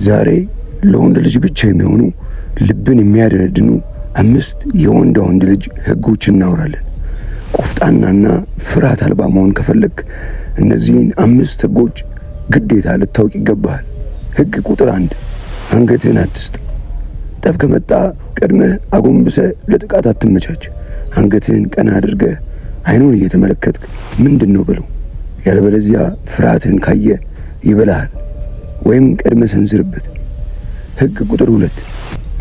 ዛሬ ለወንድ ልጅ ብቻ የሚሆኑ ልብን የሚያደነድኑ 5 የወንድ ልጅ ህጎችን እናወራለን። ቆፍጣናና ፍርሃት አልባ መሆን ከፈለክ እነዚህን 5 ህጎች ግዴታ ልታውቅ ይገባሃል። ህግ ቁጥር 1 አንገትህን አትስጥ። ጠብ ከመጣ ቀድመህ አጎንብሰህ ለጥቃት አትመቻች። አንገትህን ቀና አድርገህ አይኑን እየተመለከትክ ምንድነው በለው። ያለበለዚያ ፍርሃትህን ካየ ይበላሃል ወይም ቀድመህ ሰንዝርበት። ህግ ቁጥር 2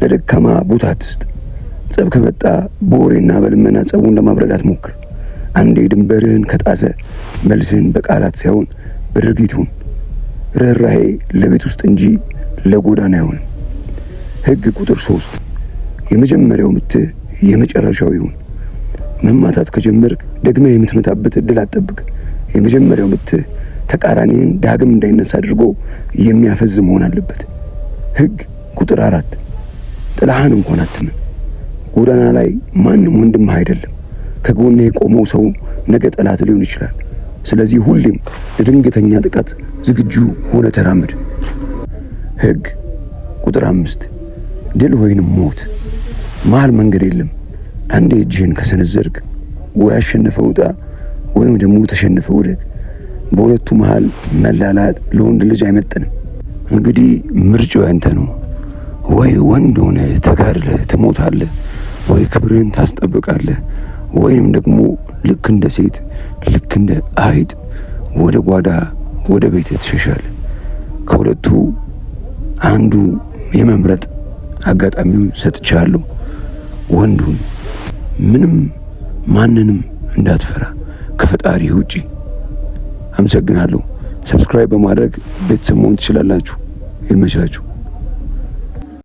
ለደካማ ቦታ አትስጥ። ጸብ ከመጣ በወሬና በልመና ጸቡን ለማብረድ አትሞክር። አንዴ ድንበርህን ከጣሰ መልስህን በቃላት ሳይሆን በድርጊት ሁን። ርህራሄ ለቤት ውስጥ እንጂ ለጎዳና አይሆንም። ህግ ቁጥር 3 የመጀመሪያው ምትህ የመጨረሻው ይሁን። መማታት ከጀመርክ ደግመህ የምትመታበት እድል አትጠብቅ። የመጀመሪያው ምትህ ተቃራኒህን ዳግም እንዳይነሳ አድርጎ የሚያፈዝ መሆን አለበት። ህግ ቁጥር 4 ጥላህን እንኳን አትመን። ጎዳና ላይ ማንም ወንድምህ አይደለም። ከጎንህ የቆመው ሰው ነገ ጠላት ሊሆን ይችላል። ስለዚህ ሁሌም ለድንገተኛ ጥቃት ዝግጁ ሆነ ተራመድ። ህግ ቁጥር 5 ድል ወይንም ሞት። መሃል መንገድ የለም። አንዴ እጅህን ከሰነዘርክ ወይ አሸነፈው ውጣ ወይም ደግሞ ተሸነፈው ውደቅ። በሁለቱ መሃል መላላት ለወንድ ልጅ አይመጥንም። እንግዲህ ምርጫው ያንተ ነው። ወይ ወንድ ሆነ ተጋድለህ ትሞታለህ፣ ወይ ክብርህን ታስጠብቃለህ፣ ወይም ደግሞ ልክ እንደ ሴት ልክ እንደ አይጥ ወደ ጓዳ ወደ ቤት ትሸሻለህ። ከሁለቱ አንዱ የመምረጥ አጋጣሚውን ሰጥቻለሁ። ወንዱን ምንም ማንንም እንዳትፈራ ከፈጣሪ ውጪ። አመሰግናለሁ። ሰብስክራይብ በማድረግ ቤተሰብ መሆን ትችላላችሁ። ይመቻችሁ።